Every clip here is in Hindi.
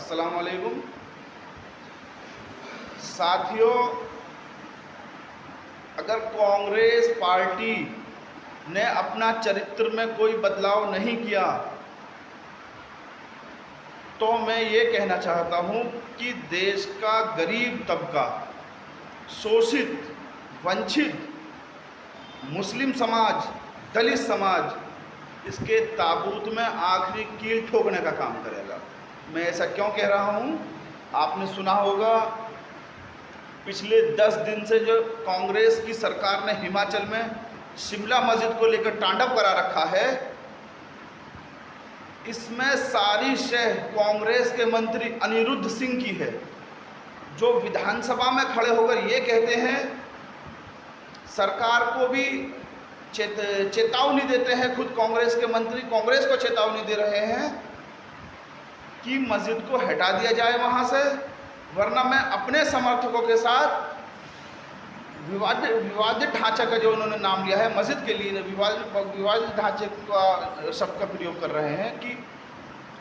अस्सलाम वालेकुम साथियों। अगर कांग्रेस पार्टी ने अपना चरित्र में कोई बदलाव नहीं किया तो मैं ये कहना चाहता हूँ कि देश का गरीब तबका, शोषित, वंचित, मुस्लिम समाज, दलित समाज इसके ताबूत में आखिरी कील ठोकने का काम करेगा। मैं ऐसा क्यों कह रहा हूँ? आपने सुना होगा पिछले 10 दिन से जो कांग्रेस की सरकार ने हिमाचल में शिमला मस्जिद को लेकर तांडव करा रखा है, इसमें सारी शह कांग्रेस के मंत्री अनिरुद्ध सिंह की है, जो विधानसभा में खड़े होकर ये कहते हैं, सरकार को भी चेतावनी देते हैं, खुद कांग्रेस के मंत्री कांग्रेस को चेतावनी दे रहे हैं कि मस्जिद को हटा दिया जाए वहाँ से, वरना मैं अपने समर्थकों के साथ विवादित ढांचे का जो उन्होंने नाम लिया है मस्जिद के लिए, विवादित ढांचे का शब्द का प्रयोग कर रहे हैं कि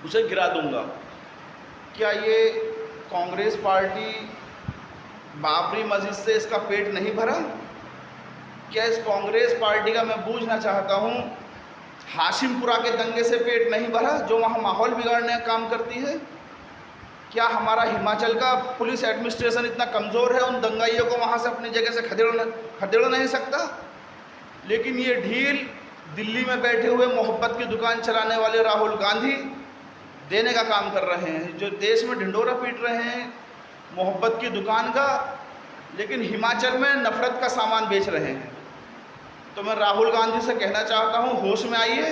उसे गिरा दूंगा। क्या ये कांग्रेस पार्टी बाबरी मस्जिद से इसका पेट नहीं भरा? क्या इस कांग्रेस पार्टी का, मैं पूछना चाहता हूँ, हाशिमपुरा के दंगे से पेट नहीं भरा जो वहाँ माहौल बिगाड़ने का काम करती है? क्या हमारा हिमाचल का पुलिस एडमिनिस्ट्रेशन इतना कमज़ोर है, उन दंगाइयों को वहाँ से अपनी जगह से खदेड़ नहीं सकता? लेकिन ये ढील दिल्ली में बैठे हुए मोहब्बत की दुकान चलाने वाले राहुल गांधी देने का काम कर रहे हैं, जो देश में ढिंढोरा पीट रहे हैं मोहब्बत की दुकान का, लेकिन हिमाचल में नफरत का सामान बेच रहे हैं। तो मैं राहुल गांधी से कहना चाहता हूँ, होश में आइए।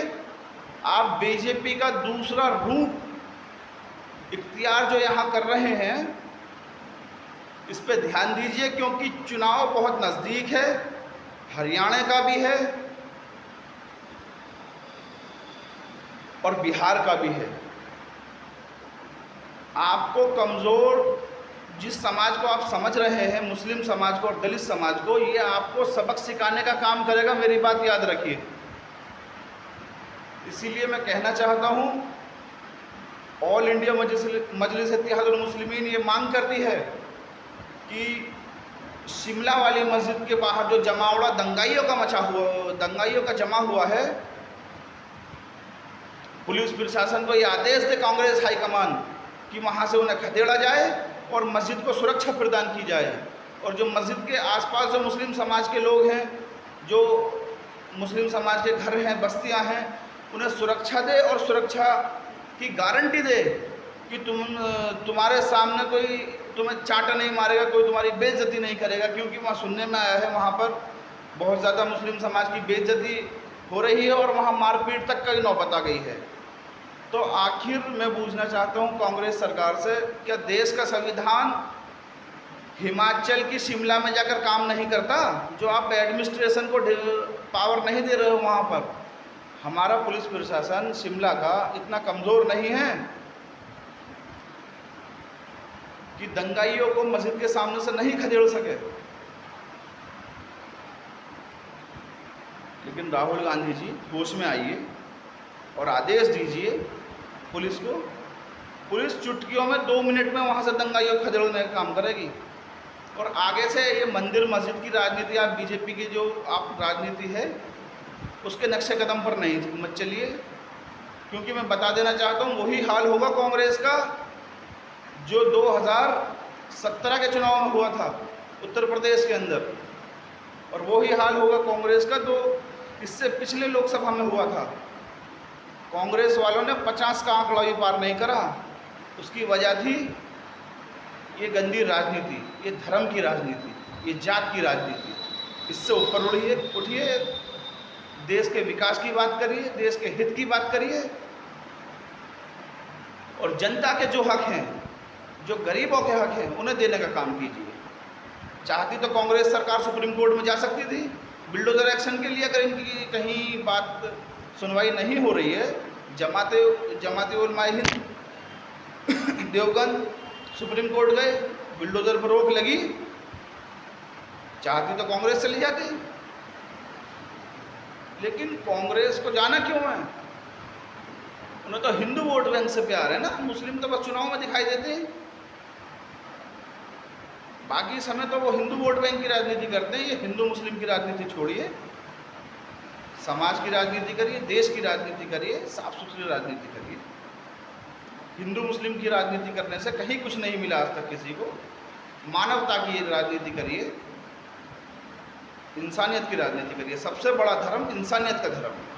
आप बीजेपी का दूसरा रूप इख्तियार जो यहाँ कर रहे हैं, इस पे ध्यान दीजिए, क्योंकि चुनाव बहुत नज़दीक है, हरियाणा का भी है और बिहार का भी है। आपको कमज़ोर जिस समाज को आप समझ रहे हैं, मुस्लिम समाज को और दलित समाज को, ये आपको सबक सिखाने का काम करेगा, मेरी बात याद रखिए। इसीलिए मैं कहना चाहता हूँ, ऑल इंडिया मजलिस इत्तेहादुल मुस्लिमीन ये मांग करती है कि शिमला वाली मस्जिद के बाहर जो जमावड़ा दंगाइयों का जमा हुआ है, पुलिस प्रशासन को ये आदेश दे कांग्रेस हाईकमान कि वहाँ से उन्हें खदेड़ा जाए और मस्जिद को सुरक्षा प्रदान की जाए। और जो मस्जिद के आसपास जो मुस्लिम समाज के लोग हैं, जो मुस्लिम समाज के घर हैं, बस्तियां हैं, उन्हें सुरक्षा दे और सुरक्षा की गारंटी दे कि तुम्हारे सामने कोई तुम्हें चांटा नहीं मारेगा, कोई तुम्हारी बेइज्जती नहीं करेगा। क्योंकि वहाँ सुनने में आया है, वहाँ पर बहुत ज़्यादा मुस्लिम समाज की बेइज्जती हो रही है और वहाँ मारपीट तक की नौबत आ गई है। तो आखिर मैं पूछना चाहता हूँ कांग्रेस सरकार से, क्या देश का संविधान हिमाचल की शिमला में जाकर काम नहीं करता? जो आप एडमिनिस्ट्रेशन को पावर नहीं दे रहे हो वहाँ पर, हमारा पुलिस प्रशासन शिमला का इतना कमज़ोर नहीं है कि दंगाइयों को मस्जिद के सामने से नहीं खदेड़ सके। लेकिन राहुल गांधी जी, होश में आइए और आदेश दीजिए पुलिस को। पुलिस चुटकियों में 2 मिनट में वहाँ से दंगाइयों को खदेड़ने का काम करेगी। और आगे से ये मंदिर मस्जिद की राजनीति, आप बीजेपी की जो आप राजनीति है उसके नक्शे कदम पर नहीं मत चलिए, क्योंकि मैं बता देना चाहता हूँ, वही हाल होगा कांग्रेस का जो 2017 के चुनाव में हुआ था उत्तर प्रदेश के अंदर, और वही हाल होगा कांग्रेस का जो इससे पिछले लोकसभा में हुआ था। कांग्रेस वालों ने 50 का आंकड़ा भी पार नहीं करा। उसकी वजह थी ये गंदी राजनीति, ये धर्म की राजनीति, ये जात की राजनीति। इससे ऊपर उठिए, देश के विकास की बात करिए, देश के हित की बात करिए, और जनता के जो हक हैं, जो गरीबों के हक हैं, उन्हें देने का काम कीजिए। चाहती तो कांग्रेस सरकार सुप्रीम कोर्ट में जा सकती थी बिल्डोजर एक्शन के लिए। अगर इनकी कहीं बात सुनवाई नहीं हो रही है, जमाते उलमा हिंद देवबंद सुप्रीम कोर्ट गए, बिल्डोजर पर रोक लगी, चाहती तो कांग्रेस चली जाती। लेकिन कांग्रेस को जाना क्यों है? उन्हें तो हिंदू वोट बैंक से प्यार है ना, मुस्लिम तो बस चुनाव में दिखाई देते हैं, बाकी समय तो वो हिंदू वोट बैंक की राजनीति करते हैं। ये हिंदू मुस्लिम की राजनीति छोड़िए, समाज की राजनीति करिए, देश की राजनीति करिए, साफ सुथरी राजनीति करिए। हिंदू मुस्लिम की राजनीति करने से कहीं कुछ नहीं मिला आज तक किसी को। मानवता की राजनीति करिए, इंसानियत की राजनीति करिए। सबसे बड़ा धर्म इंसानियत का धर्म है।